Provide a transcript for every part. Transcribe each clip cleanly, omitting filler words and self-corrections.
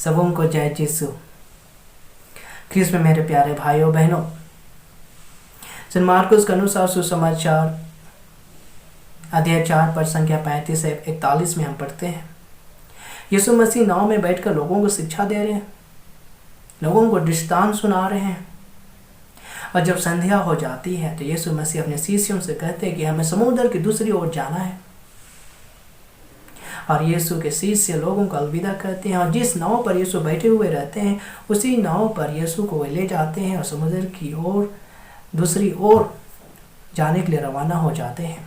सबों को जय यीशु ख्रीस्त में मेरे प्यारे भाइयों बहनों। संत मार्कुस के अनुसार सुसमाचार अध्याय 4 पर संख्या 35 से 41 में हम पढ़ते हैं, यीशु मसीह नाव में बैठकर लोगों को शिक्षा दे रहे हैं, लोगों को दृष्टांत सुना रहे हैं। और जब संध्या हो जाती है तो यीशु मसीह अपने शिष्यों से कहते हैं कि हमें समुद्र की दूसरी ओर जाना है। और यीशु के शिष्य लोगों को अलविदा कहते हैं और जिस नाव पर यीशु बैठे हुए रहते हैं उसी नाव पर यीशु को वे ले जाते हैं और समुद्र की ओर दूसरी ओर जाने के लिए रवाना हो जाते हैं।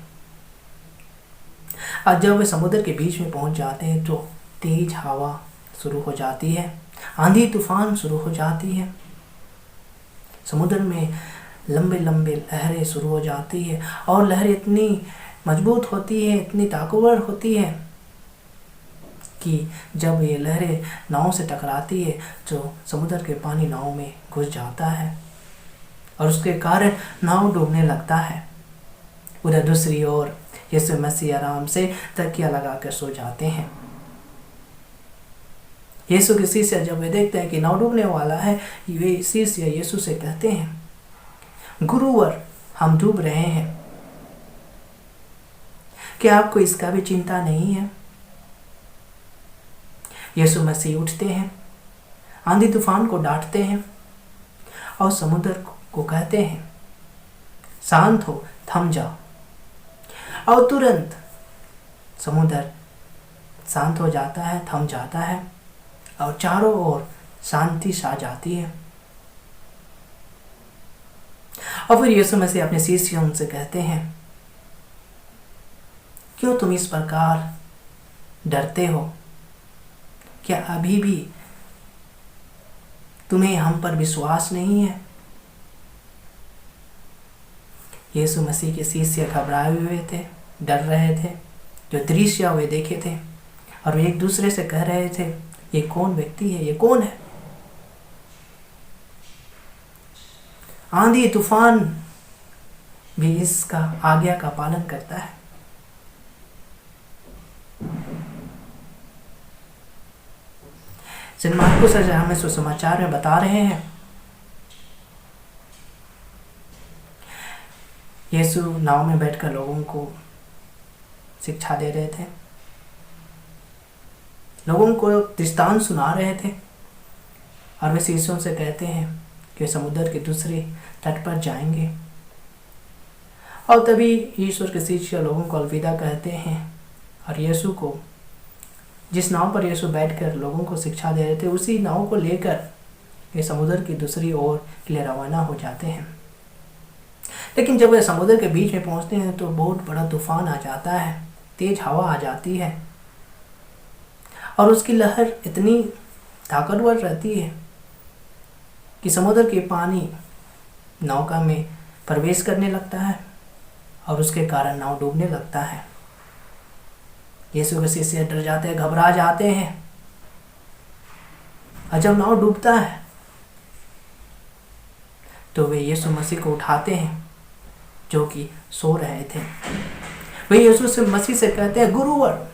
और जब वे समुद्र के बीच में पहुंच जाते हैं तो तेज हवा शुरू हो जाती है, आंधी तूफान शुरू हो जाती है, समुद्र में लंबे लंबे लहरें शुरू हो जाती है और लहरें इतनी मजबूत होती है, इतनी ताकतवर होती है कि जब ये लहरें नाव से टकराती है तो समुद्र के पानी नाव में घुस जाता है और उसके कारण नाव डूबने लगता है। उधर दूसरी ओर यीशु मसीह आराम से तकिया लगाकर सो जाते हैं। यीशु के शिष्य जब वे देखते हैं कि नाव डूबने वाला है, वे शिष्य यीशु से कहते हैं, गुरुवर हम डूब रहे हैं, क्या आपको इसका भी चिंता नहीं है? यीशु मसीह उठते हैं, आंधी तूफान को डांटते हैं और समुद्र को कहते हैं, शांत हो, थम जाओ। और तुरंत समुद्र शांत हो जाता है, थम जाता है और चारों ओर शांति छा जाती है। और फिर यीशु मसीह अपने शिष्यों से कहते हैं, क्यों तुम इस प्रकार डरते हो? क्या अभी भी तुम्हें हम पर विश्वास नहीं है? यीशु मसीह के शिष्य घबराए हुए थे, डर रहे थे, जो दृश्य वे देखे थे और वे एक दूसरे से कह रहे थे, ये कौन व्यक्ति है, ये कौन है? आंधी तूफान भी इसका आज्ञा का पालन करता है। संत मार्कुस हमें सुसमाचार में बता रहे हैं, यीशु नाव में बैठकर लोगों को शिक्षा दे रहे थे, लोगों को दृष्टांत सुना रहे थे और वे शिष्यों से कहते हैं कि समुद्र के दूसरे तट पर जाएंगे। और तभी ईश्वर के शिष्य लोगों को अलविदा कहते हैं और यीशु को, जिस नाव पर यीशु बैठकर लोगों को शिक्षा दे रहे थे, उसी नाव को लेकर वे समुद्र की दूसरी ओर के लिए रवाना हो जाते हैं। लेकिन जब वे समुद्र के बीच में पहुंचते हैं तो बहुत बड़ा तूफान आ जाता है, तेज हवा आ जाती है और उसकी लहर इतनी ताकतवर रहती है कि समुद्र के पानी नौका में प्रवेश करने लगता है और उसके कारण नाव डूबने लगता है। यीशु के शिष्य डर जाते हैं, घबरा जाते हैं और जब नाव डूबता है तो वे यीशु मसीह को उठाते हैं जो कि सो रहे थे। वे यीशु से मसीह से कहते हैं, गुरुवर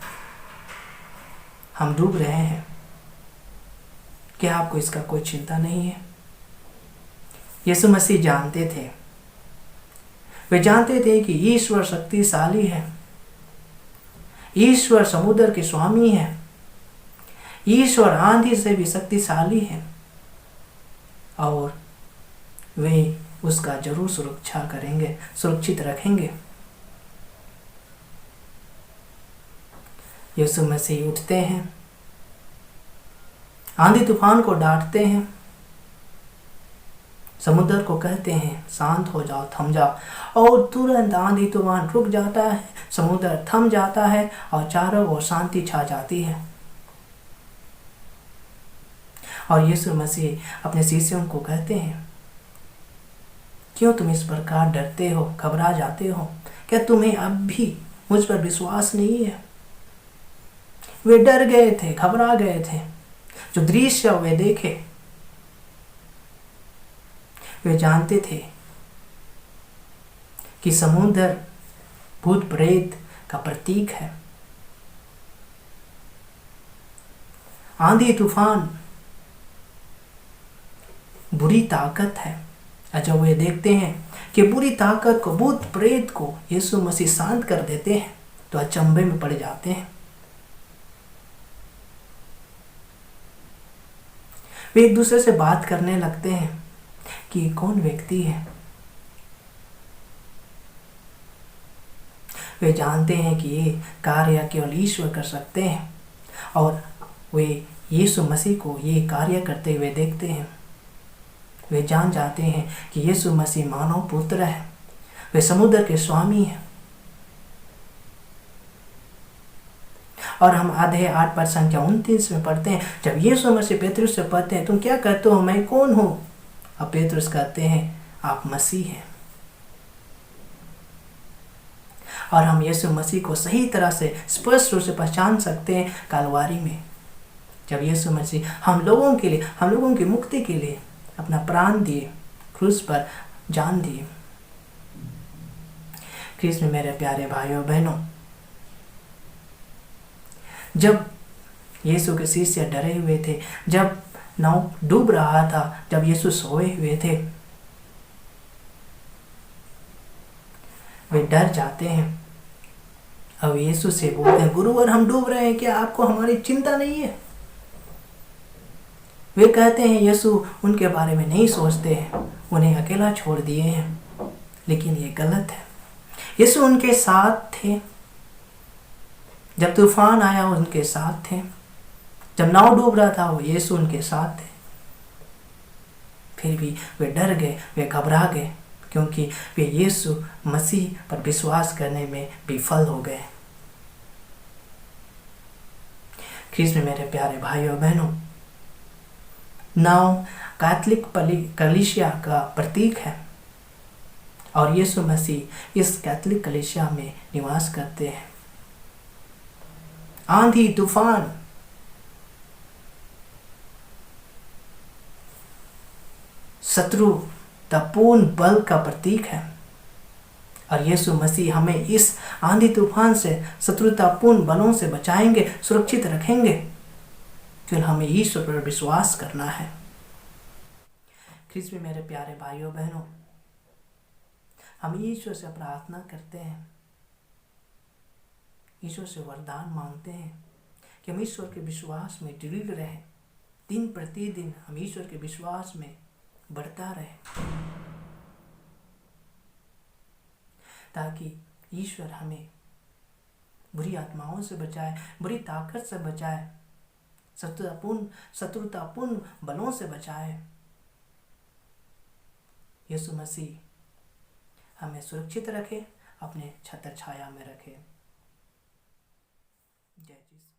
हम डूब रहे हैं, क्या आपको इसका कोई चिंता नहीं है? यीशु मसीह जानते थे, वे जानते थे कि ईश्वर शक्तिशाली है, ईश्वर समुद्र के स्वामी है, ईश्वर आंधी से भी शक्तिशाली है और वे उसका जरूर सुरक्षा करेंगे, सुरक्षित रखेंगे। यीशु मसीह उठते हैं, आंधी तूफान को डांटते हैं, समुद्र को कहते हैं, शांत हो जाओ, थम जाओ। और तुरंत आंधी तूफान रुक जाता है, समुद्र थम जाता है और चारों ओर शांति छा जाती है। और यीशु मसीह अपने शिष्यों को कहते हैं, क्यों तुम इस प्रकार डरते हो, घबरा जाते हो? क्या तुम्हें अब भी मुझ पर विश्वास नहीं है? वे डर गए थे, घबरा गए थे। जो दृश्य वे देखे, वे जानते थे कि समुद्र भूत प्रेत का प्रतीक है। आंधी तूफान बुरी ताकत है। और जब वे देखते हैं कि बुरी ताकत को, भूत प्रेत को यीशु मसीह शांत कर देते हैं, तो अचंभे में पड़ जाते हैं। वे एक दूसरे से बात करने लगते हैं कि कौन व्यक्ति है। वे जानते हैं कि ये कार्य केवल ईश्वर कर सकते हैं, और वे यीशु मसीह को ये कार्य करते हुए देखते हैं। वे जान जाते हैं कि यीशु मसीह मानव पुत्र है, वे समुद्र के स्वामी हैं। और हम आधे 8 पर संख्या 29 में पढ़ते हैं, जब यीशु मसीह पेतरुस से कहते हैं, तुम क्या कहते हो, मैं कौन हूँ? अब पेतरुस कहते हैं, आप मसीह हैं। और हम यीशु मसीह को सही तरह से स्पष्ट रूप से पहचान सकते हैं कलवारी में, जब यीशु मसीह हम लोगों के लिए, हम लोगों की मुक्ति के लिए अपना प्राण दिए, क्रूस पर जान दिए। ख्रीस्त में मेरे प्यारे भाइयों बहनों, जब यीशु के शिष्य डरे हुए थे, जब नाव डूब रहा था, जब यीशु सोए हुए थे, वे डर जाते हैं। अब यीशु से बोलते हैं, गुरुवर हम डूब रहे हैं, क्या आपको हमारी चिंता नहीं है? वे कहते हैं, यीशु उनके बारे में नहीं सोचते हैं, उन्हें अकेला छोड़ दिए हैं। लेकिन ये गलत है। यीशु उनके साथ थे, जब तूफान आया उनके साथ थे, जब नाव डूब रहा था वो यीशु उनके साथ थे। फिर भी वे डर गए, वे घबरा गए, क्योंकि वे यीशु मसीह पर विश्वास करने में विफल हो गए। ख्रीस्त में मेरे प्यारे भाइयों बहनों, नाव कैथोलिक कलीसिया का प्रतीक है, और यीशु मसीह इस कैथोलिक कलीसिया में निवास करते हैं। आंधी तूफान, शत्रुतापूर्ण बल का प्रतीक है, और यीशु मसीह हमें इस आंधी तूफान से, शत्रुतापूर्ण बलों से बचाएंगे, सुरक्षित रखेंगे। फिर हमें ईश्वर पर विश्वास करना है। ख्रीस्त में मेरे प्यारे भाइयों बहनों, हम ईश्वर से प्रार्थना करते हैं, ईश्वर से वरदान मांगते हैं कि हम ईश्वर के विश्वास में दृढ़ रहें, दिन प्रतिदिन हम ईश्वर के विश्वास में बढ़ता रहे, ताकि ईश्वर हमें बुरी आत्माओं से बचाए, बुरी ताकत से बचाए, शत्रुतापूर्ण बलों से बचाए। यीशु मसीह हमें सुरक्षित रखे, अपने छत्र छाया में रखे। जय जी।